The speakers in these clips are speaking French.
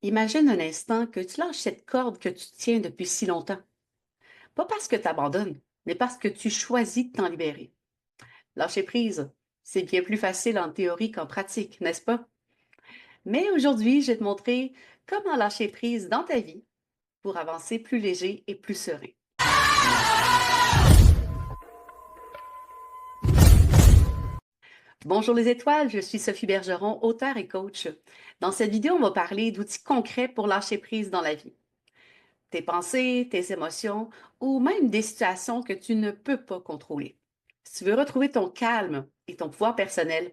Imagine un instant que tu lâches cette corde que tu tiens depuis si longtemps. Pas parce que tu abandonnes, mais parce que tu choisis de t'en libérer. Lâcher prise, c'est bien plus facile en théorie qu'en pratique, n'est-ce pas? Mais aujourd'hui, je vais te montrer comment lâcher prise dans ta vie pour avancer plus léger et plus serein. Bonjour les étoiles, je suis Sophie Bergeron, auteure et coach. Dans cette vidéo, on va parler d'outils concrets pour lâcher prise dans la vie. Tes pensées, tes émotions ou même des situations que tu ne peux pas contrôler. Si tu veux retrouver ton calme et ton pouvoir personnel,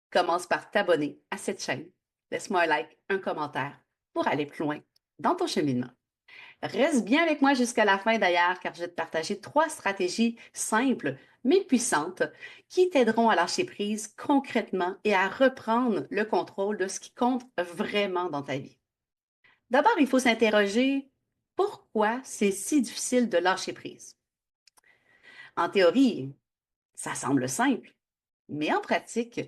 commence par t'abonner à cette chaîne. Laisse-moi un like, un commentaire pour aller plus loin dans ton cheminement. Reste bien avec moi jusqu'à la fin d'ailleurs, car je vais te partager 3 stratégies simples mais puissantes qui t'aideront à lâcher prise concrètement et à reprendre le contrôle de ce qui compte vraiment dans ta vie. D'abord, il faut s'interroger pourquoi c'est si difficile de lâcher prise. En théorie, ça semble simple, mais en pratique,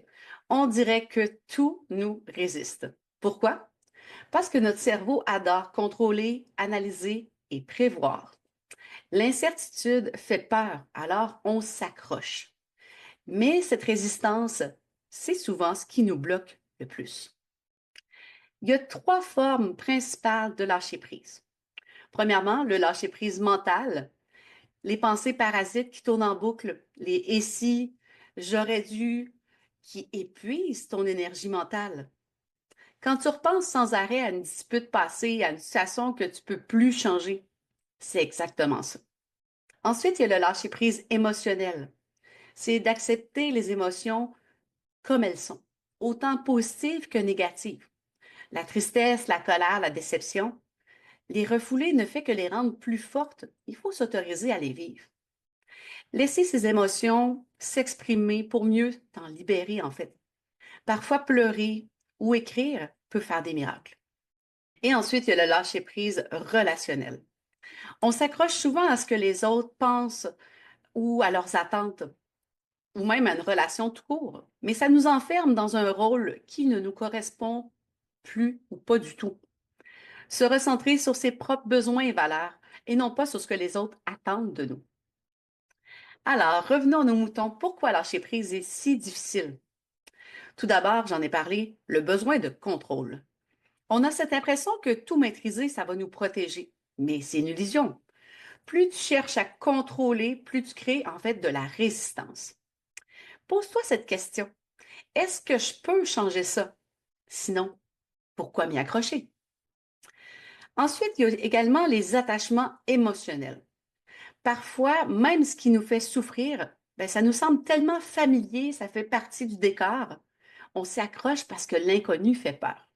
on dirait que tout nous résiste. Pourquoi? Parce que notre cerveau adore contrôler, analyser et prévoir. L'incertitude fait peur, alors on s'accroche. Mais cette résistance, c'est souvent ce qui nous bloque le plus. Il y a 3 formes principales de lâcher prise. Premièrement, le lâcher-prise mental, les pensées parasites qui tournent en boucle, les «et si», «j'aurais dû», qui épuisent ton énergie mentale. Quand tu repenses sans arrêt à une dispute passée, à une situation que tu ne peux plus changer, c'est exactement ça. Ensuite, il y a le lâcher-prise émotionnel. C'est d'accepter les émotions comme elles sont, autant positives que négatives. La tristesse, la colère, la déception, les refouler ne fait que les rendre plus fortes. Il faut s'autoriser à les vivre. Laisser ses émotions s'exprimer pour mieux t'en libérer, en fait. Parfois, pleurer ou écrire peut faire des miracles. Et ensuite, il y a le lâcher-prise relationnel. On s'accroche souvent à ce que les autres pensent ou à leurs attentes, ou même à une relation tout court, mais ça nous enferme dans un rôle qui ne nous correspond plus ou pas du tout. Se recentrer sur ses propres besoins et valeurs et non pas sur ce que les autres attendent de nous. Alors, revenons à nos moutons. Pourquoi lâcher prise est si difficile? Tout d'abord, j'en ai parlé, le besoin de contrôle. On a cette impression que tout maîtriser, ça va nous protéger. Mais c'est une illusion. Plus tu cherches à contrôler, plus tu crées en fait de la résistance. Pose-toi cette question. Est-ce que je peux changer ça? Sinon, pourquoi m'y accrocher? Ensuite, il y a également les attachements émotionnels. Parfois, même ce qui nous fait souffrir, ben, ça nous semble tellement familier, ça fait partie du décor. On s'y accroche parce que l'inconnu fait peur.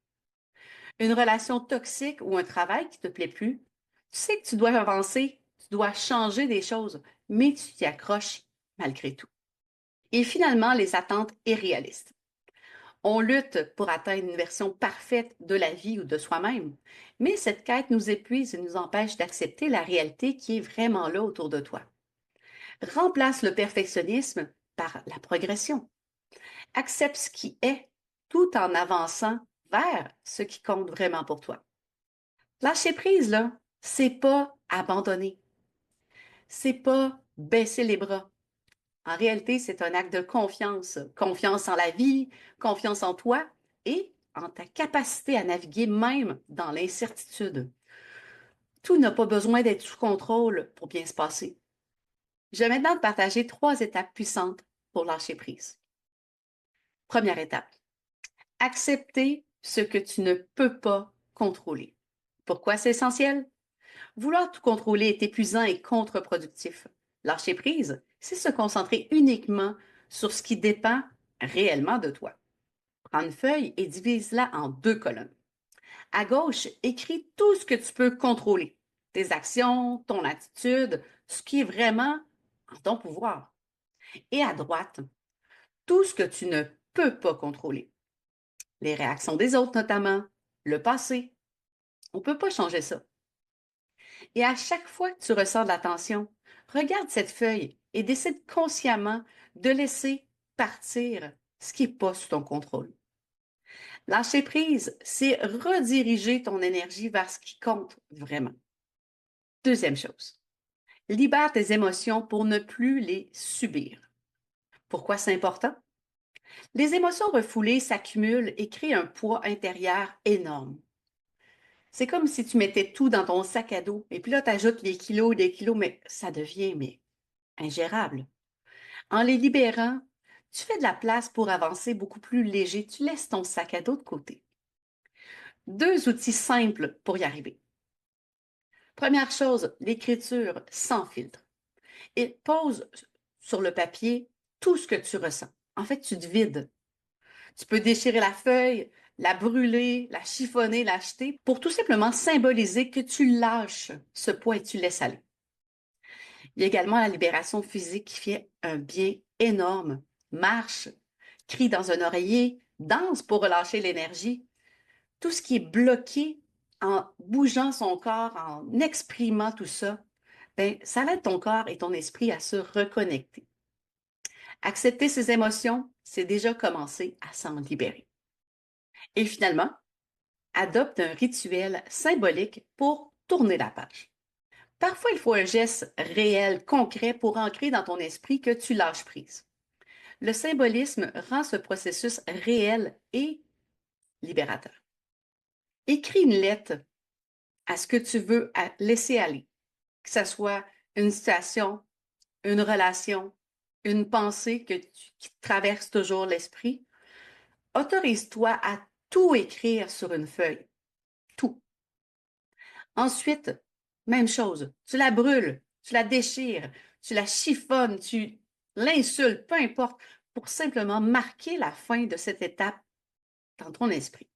Une relation toxique ou un travail qui ne te plaît plus, tu sais que tu dois avancer, tu dois changer des choses, mais tu t'y accroches malgré tout. Et finalement, les attentes irréalistes. On lutte pour atteindre une version parfaite de la vie ou de soi-même, mais cette quête nous épuise et nous empêche d'accepter la réalité qui est vraiment là autour de toi. Remplace le perfectionnisme par la progression. Accepte ce qui est tout en avançant vers ce qui compte vraiment pour toi. Lâcher prise, là, c'est pas abandonner. C'est pas baisser les bras. En réalité, c'est un acte de confiance. Confiance en la vie, confiance en toi et en ta capacité à naviguer même dans l'incertitude. Tout n'a pas besoin d'être sous contrôle pour bien se passer. Je vais maintenant te partager 3 étapes puissantes pour lâcher prise. Première étape, accepter ce que tu ne peux pas contrôler. Pourquoi c'est essentiel? Vouloir tout contrôler est épuisant et contre-productif. Lâcher prise, c'est se concentrer uniquement sur ce qui dépend réellement de toi. Prends une feuille et divise-la en 2 colonnes. À gauche, écris tout ce que tu peux contrôler. Tes actions, ton attitude, ce qui est vraiment en ton pouvoir. Et à droite, tout ce que tu ne peux pas contrôler. Les réactions des autres notamment, le passé. On ne peut pas changer ça. Et à chaque fois que tu ressens de la tension, regarde cette feuille et décide consciemment de laisser partir ce qui n'est pas sous ton contrôle. Lâcher prise, c'est rediriger ton énergie vers ce qui compte vraiment. Deuxième chose, libère tes émotions pour ne plus les subir. Pourquoi c'est important? Les émotions refoulées s'accumulent et créent un poids intérieur énorme. C'est comme si tu mettais tout dans ton sac à dos et puis là, tu ajoutes les kilos, des kilos, mais ça devient ingérable. En les libérant, tu fais de la place pour avancer beaucoup plus léger. Tu laisses ton sac à dos de côté. Deux outils simples pour y arriver. Première chose, l'écriture sans filtre. Et pose sur le papier tout ce que tu ressens. En fait, tu te vides. Tu peux déchirer la feuille, la brûler, la chiffonner, la jeter pour tout simplement symboliser que tu lâches ce poids et tu laisses aller. Il y a également la libération physique qui fait un bien énorme. Marche, crie dans un oreiller, danse pour relâcher l'énergie. Tout ce qui est bloqué en bougeant son corps, en exprimant tout ça, ben, ça aide ton corps et ton esprit à se reconnecter. Accepter ses émotions, c'est déjà commencer à s'en libérer. Et finalement, adopte un rituel symbolique pour tourner la page. Parfois, il faut un geste réel, concret pour ancrer dans ton esprit que tu lâches prise. Le symbolisme rend ce processus réel et libérateur. Écris une lettre à ce que tu veux laisser aller, que ce soit une situation, une relation, une pensée qui te traverse toujours l'esprit. Autorise-toi à tout écrire sur une feuille, tout. Ensuite, même chose, tu la brûles, tu la déchires, tu la chiffonnes, tu l'insultes, peu importe, pour simplement marquer la fin de cette étape dans ton esprit.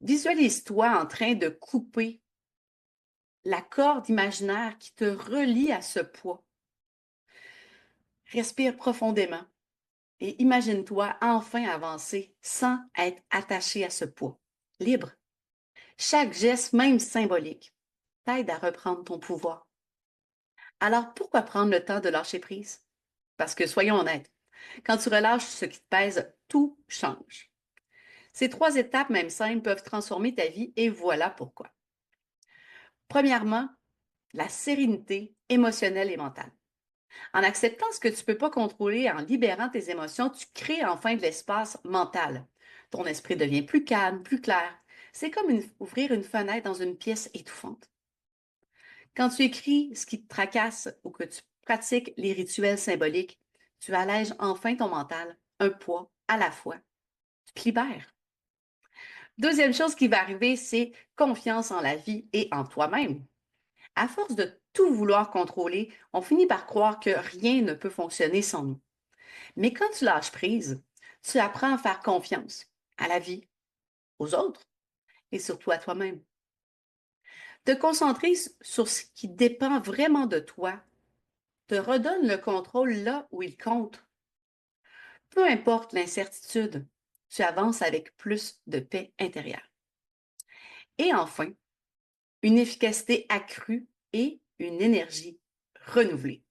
Visualise-toi en train de couper la corde imaginaire qui te relie à ce poids. Respire profondément et imagine-toi enfin avancer sans être attaché à ce poids, libre. Chaque geste, même symbolique, t'aide à reprendre ton pouvoir. Alors pourquoi prendre le temps de lâcher prise? Parce que soyons honnêtes, quand tu relâches ce qui te pèse, tout change. Ces trois étapes, même simples, peuvent transformer ta vie et voilà pourquoi. Premièrement, la sérénité émotionnelle et mentale. En acceptant ce que tu ne peux pas contrôler, en libérant tes émotions, tu crées enfin de l'espace mental. Ton esprit devient plus calme, plus clair. C'est comme ouvrir une fenêtre dans une pièce étouffante. Quand tu écris ce qui te tracasse ou que tu pratiques les rituels symboliques, tu allèges enfin ton mental, un poids à la fois. Tu te libères. Deuxième chose qui va arriver, c'est confiance en la vie et en toi-même. À force de tout vouloir contrôler, on finit par croire que rien ne peut fonctionner sans nous. Mais quand tu lâches prise, tu apprends à faire confiance à la vie, aux autres et surtout à toi-même. Te concentrer sur ce qui dépend vraiment de toi te redonne le contrôle là où il compte. Peu importe l'incertitude, tu avances avec plus de paix intérieure. Et enfin, une efficacité accrue et une énergie renouvelée.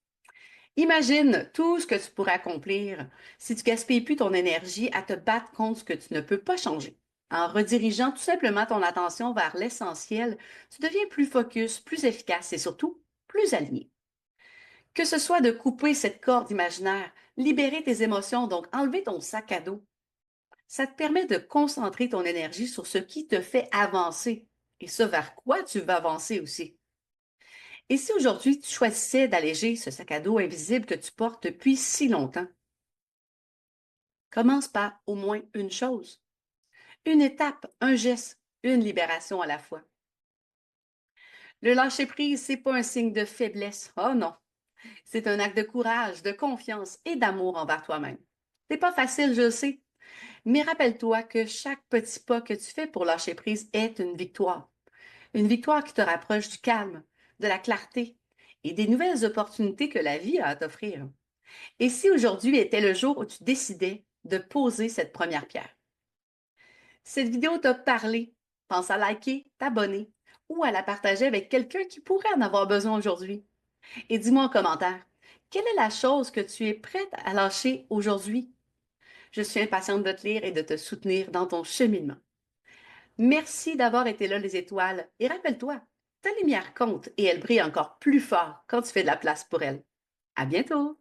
Imagine tout ce que tu pourrais accomplir si tu gaspilles plus ton énergie à te battre contre ce que tu ne peux pas changer. En redirigeant tout simplement ton attention vers l'essentiel, tu deviens plus focus, plus efficace et surtout plus aligné. Que ce soit de couper cette corde imaginaire, libérer tes émotions, donc enlever ton sac à dos, ça te permet de concentrer ton énergie sur ce qui te fait avancer et ce vers quoi tu veux avancer aussi. Et si aujourd'hui tu choisissais d'alléger ce sac à dos invisible que tu portes depuis si longtemps, commence par au moins une chose, une étape, un geste, une libération à la fois. Le lâcher-prise, c'est pas un signe de faiblesse. Oh non, c'est un acte de courage, de confiance et d'amour envers toi-même. C'est pas facile, je le sais, mais rappelle-toi que chaque petit pas que tu fais pour lâcher prise est une victoire. Une victoire qui te rapproche du calme, de la clarté et des nouvelles opportunités que la vie a à t'offrir. Et si aujourd'hui était le jour où tu décidais de poser cette première pierre? Cette vidéo t'a parlé, pense à liker, t'abonner ou à la partager avec quelqu'un qui pourrait en avoir besoin aujourd'hui. Et dis-moi en commentaire, quelle est la chose que tu es prête à lâcher aujourd'hui? Je suis impatiente de te lire et de te soutenir dans ton cheminement. Merci d'avoir été là, les étoiles. Et rappelle-toi, ta lumière compte et elle brille encore plus fort quand tu fais de la place pour elle. À bientôt!